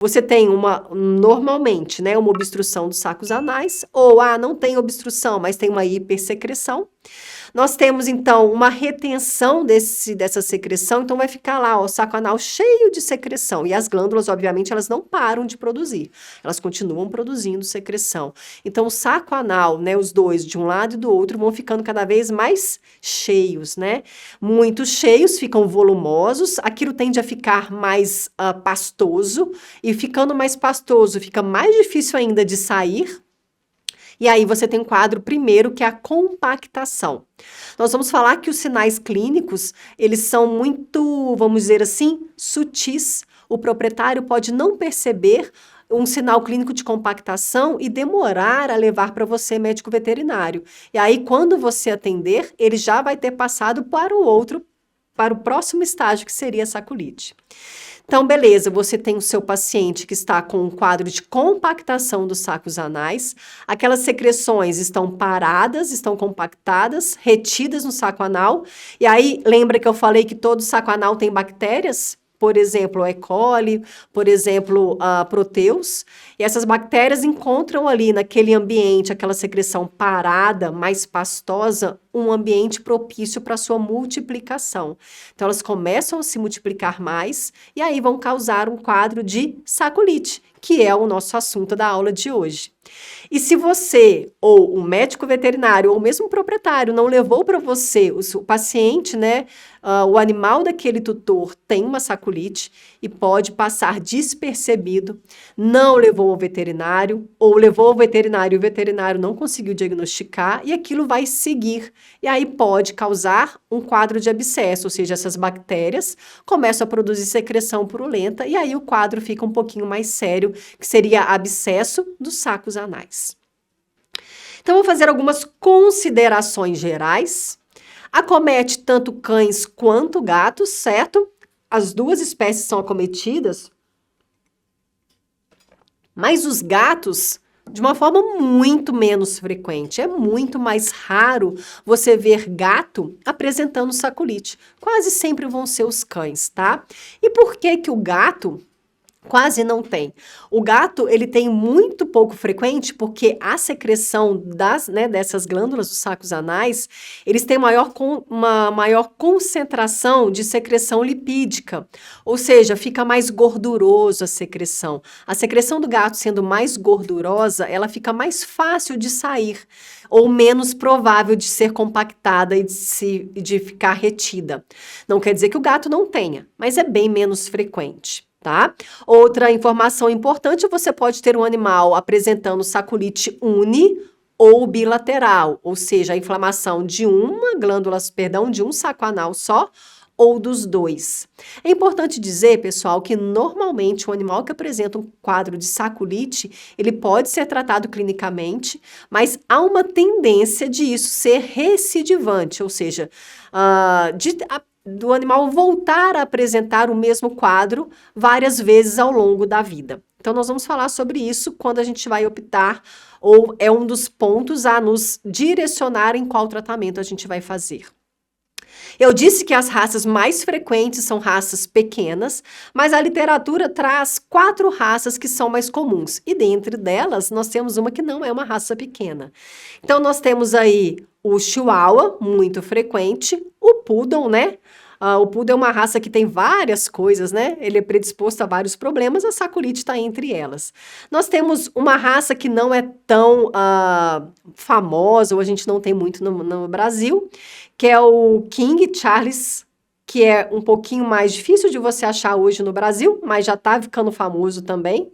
você tem normalmente, né, uma obstrução dos sacos anais, ou não tem obstrução, mas tem uma hipersecreção. Nós temos, então, uma retenção dessa secreção, então vai ficar lá, ó, o saco anal cheio de secreção. E as glândulas, obviamente, elas não param de produzir, elas continuam produzindo secreção. Então, o saco anal, né, os dois, de um lado e do outro, vão ficando cada vez mais cheios, né? Muito cheios, ficam volumosos, aquilo tende a ficar mais pastoso, e ficando mais pastoso, fica mais difícil ainda de sair. E aí você tem um quadro primeiro, que é a compactação. Nós vamos falar que os sinais clínicos, eles são muito, vamos dizer assim, sutis. O proprietário pode não perceber um sinal clínico de compactação e demorar a levar para você, médico veterinário. E aí, quando você atender, ele já vai ter passado para o próximo estágio, que seria a saculite. Então, beleza, você tem o seu paciente que está com um quadro de compactação dos sacos anais, aquelas secreções estão paradas, estão compactadas, retidas no saco anal, e aí, lembra que eu falei que todo saco anal tem bactérias? Por exemplo, E. coli, por exemplo, Proteus, e essas bactérias encontram ali naquele ambiente, aquela secreção parada, mais pastosa, um ambiente propício para sua multiplicação. Então, elas começam a se multiplicar mais e aí vão causar um quadro de saculite, que é o nosso assunto da aula de hoje. E se você, ou um médico veterinário, ou mesmo um proprietário, não levou para você, o paciente, né, o animal daquele tutor tem uma saculite e pode passar despercebido, não levou ao veterinário, ou levou ao veterinário e o veterinário não conseguiu diagnosticar, e aquilo vai seguir. E aí pode causar um quadro de abscesso, ou seja, essas bactérias começam a produzir secreção purulenta, e aí o quadro fica um pouquinho mais sério, que seria abscesso dos sacos anais. Então, vou fazer algumas considerações gerais. Acomete tanto cães quanto gatos, certo? As duas espécies são acometidas, mas os gatos, de uma forma muito menos frequente. É muito mais raro você ver gato apresentando saculite. Quase sempre vão ser os cães, tá? E por que que o gato quase não tem? O gato, ele tem muito pouco frequente, porque a secreção dessas glândulas dos sacos anais, eles têm uma maior concentração de secreção lipídica, ou seja, fica mais gorduroso a secreção. A secreção do gato sendo mais gordurosa, ela fica mais fácil de sair, ou menos provável de ser compactada e de ficar retida. Não quer dizer que o gato não tenha, mas é bem menos frequente. Tá? Outra informação importante, você pode ter um animal apresentando saculite uni ou bilateral, ou seja, a inflamação de de um saco anal só, ou dos dois. É importante dizer, pessoal, que normalmente um animal que apresenta um quadro de saculite, ele pode ser tratado clinicamente, mas há uma tendência de isso ser recidivante, ou seja, do animal voltar a apresentar o mesmo quadro várias vezes ao longo da vida. Então, nós vamos falar sobre isso quando a gente vai optar, ou é um dos pontos a nos direcionar em qual tratamento a gente vai fazer. Eu disse que as raças mais frequentes são raças pequenas, mas a literatura traz 4 raças que são mais comuns, e dentre delas nós temos uma que não é uma raça pequena. Então, nós temos aí o Chihuahua, muito frequente, o Poodle, né? O Poodle é uma raça que tem várias coisas, né? Ele é predisposto a vários problemas, a saculite está entre elas. Nós temos uma raça que não é tão famosa, ou a gente não tem muito no Brasil, que é o King Charles, que é um pouquinho mais difícil de você achar hoje no Brasil, mas já está ficando famoso também.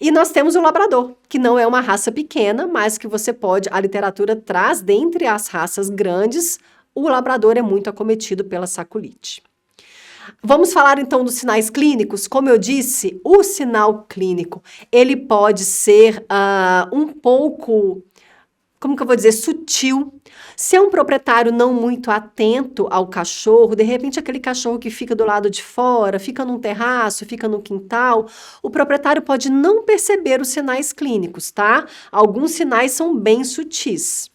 E nós temos o labrador, que não é uma raça pequena, mas que você pode, a literatura traz dentre as raças grandes, o labrador é muito acometido pela saculite. Vamos falar então dos sinais clínicos. Como eu disse, o sinal clínico, ele pode ser um pouco, como que eu vou dizer, sutil. Se é um proprietário não muito atento ao cachorro, de repente aquele cachorro que fica do lado de fora, fica num terraço, fica no quintal, o proprietário pode não perceber os sinais clínicos, tá? Alguns sinais são bem sutis.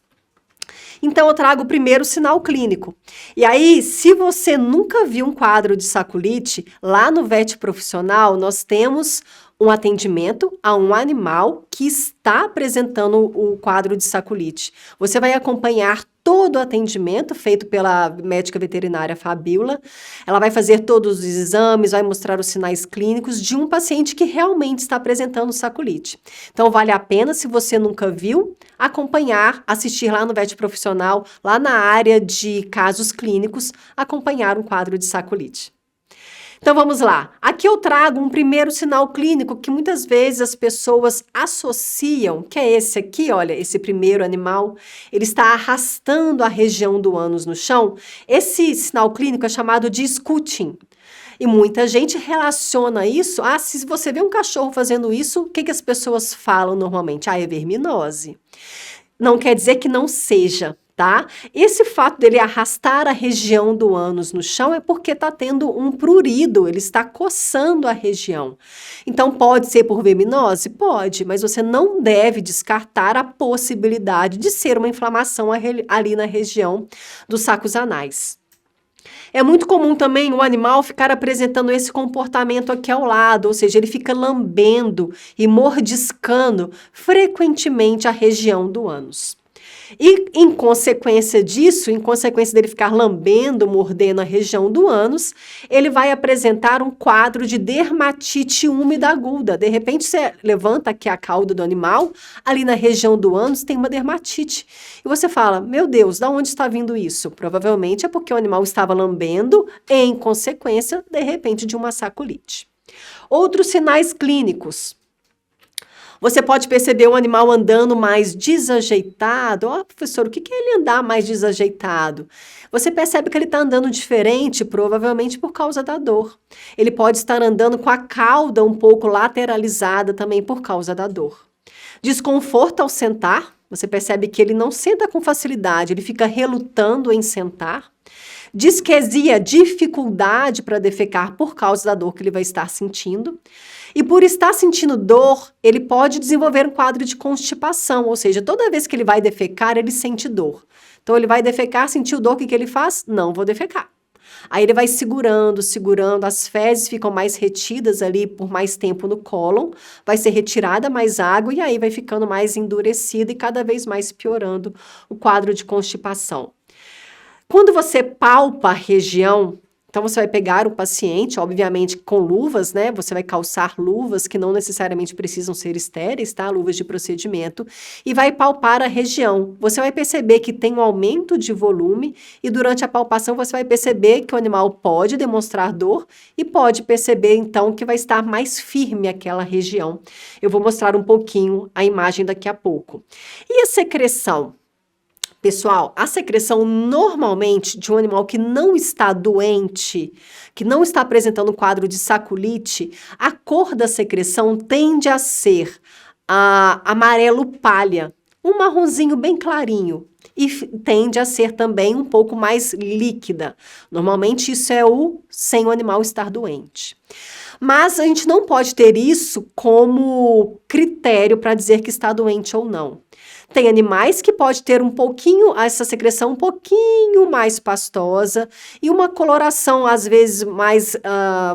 Então, eu trago primeiro o sinal clínico. E aí, se você nunca viu um quadro de saculite, lá no VET Profissional, nós temos um atendimento a um animal que está apresentando o quadro de saculite. Você vai acompanhar todo o atendimento feito pela médica veterinária Fabíola. Ela vai fazer todos os exames, vai mostrar os sinais clínicos de um paciente que realmente está apresentando saculite. Então, vale a pena, se você nunca viu, acompanhar, assistir lá no Vet Profissional, lá na área de casos clínicos, acompanhar um quadro de saculite. Então vamos lá. Aqui eu trago um primeiro sinal clínico que muitas vezes as pessoas associam, que é esse aqui, olha, esse primeiro animal, ele está arrastando a região do ânus no chão. Esse sinal clínico é chamado de scooting. E muita gente relaciona isso, se você vê um cachorro fazendo isso, o que as pessoas falam normalmente? É verminose. Não quer dizer que não seja, tá? Esse fato dele arrastar a região do ânus no chão é porque está tendo um prurido, ele está coçando a região. Então, pode ser por verminose? Pode, mas você não deve descartar a possibilidade de ser uma inflamação ali na região dos sacos anais. É muito comum também o animal ficar apresentando esse comportamento aqui ao lado, ou seja, ele fica lambendo e mordiscando frequentemente a região do ânus. E, em consequência disso, em consequência dele ficar lambendo, mordendo a região do ânus, ele vai apresentar um quadro de dermatite úmida aguda. De repente, você levanta aqui a cauda do animal, ali na região do ânus tem uma dermatite. E você fala, meu Deus, de onde está vindo isso? Provavelmente é porque o animal estava lambendo, em consequência, de repente, de uma saculite. Outros sinais clínicos. Você pode perceber um animal andando mais desajeitado. Professor, o que é ele andar mais desajeitado? Você percebe que ele está andando diferente, provavelmente por causa da dor. Ele pode estar andando com a cauda um pouco lateralizada também por causa da dor. Desconforto ao sentar. Você percebe que ele não senta com facilidade, ele fica relutando em sentar. Disquesia, dificuldade para defecar por causa da dor que ele vai estar sentindo. E por estar sentindo dor, ele pode desenvolver um quadro de constipação, ou seja, toda vez que ele vai defecar, ele sente dor. Então, ele vai defecar, sentiu dor, o que ele faz? Não vou defecar. Aí ele vai segurando, as fezes ficam mais retidas ali por mais tempo no cólon, vai ser retirada mais água e aí vai ficando mais endurecida e cada vez mais piorando o quadro de constipação. Quando você palpa a região, então você vai pegar o paciente, obviamente com luvas, né? Você vai calçar luvas que não necessariamente precisam ser estéreis, tá? Luvas de procedimento, e vai palpar a região. Você vai perceber que tem um aumento de volume e durante a palpação você vai perceber que o animal pode demonstrar dor e pode perceber então que vai estar mais firme aquela região. Eu vou mostrar um pouquinho a imagem daqui a pouco. E a secreção? Pessoal, a secreção normalmente de um animal que não está doente, que não está apresentando um quadro de saculite, a cor da secreção tende a ser amarelo palha, um marronzinho bem clarinho. E tende a ser também um pouco mais líquida. Normalmente isso é sem o animal estar doente. Mas a gente não pode ter isso como critério para dizer que está doente ou não. Tem animais que pode ter essa secreção um pouquinho mais pastosa e uma coloração, às vezes, mais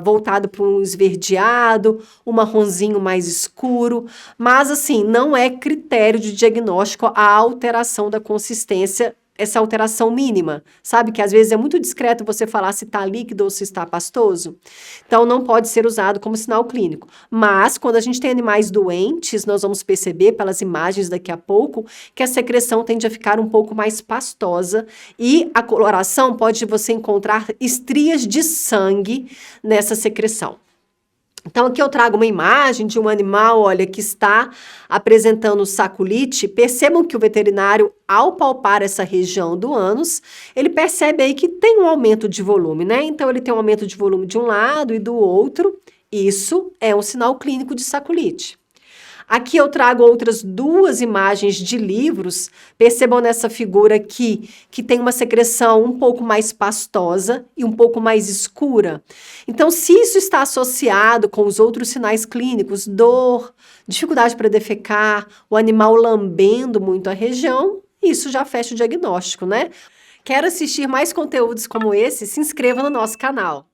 voltada para um esverdeado, um marronzinho mais escuro, mas, assim, não é critério de diagnóstico a alteração da consistência, essa alteração mínima, sabe? Que às vezes é muito discreto você falar se está líquido ou se está pastoso. Então, não pode ser usado como sinal clínico. Mas, quando a gente tem animais doentes, nós vamos perceber pelas imagens daqui a pouco que a secreção tende a ficar um pouco mais pastosa e a coloração pode você encontrar estrias de sangue nessa secreção. Então, aqui eu trago uma imagem de um animal, olha, que está apresentando saculite. Percebam que o veterinário, ao palpar essa região do ânus, ele percebe aí que tem um aumento de volume, né? Então, ele tem um aumento de volume de um lado e do outro. Isso é um sinal clínico de saculite. Aqui eu trago outras duas imagens de livros. Percebam nessa figura aqui que tem uma secreção um pouco mais pastosa e um pouco mais escura. Então, se isso está associado com os outros sinais clínicos, dor, dificuldade para defecar, o animal lambendo muito a região, isso já fecha o diagnóstico, né? Quer assistir mais conteúdos como esse? Se inscreva no nosso canal.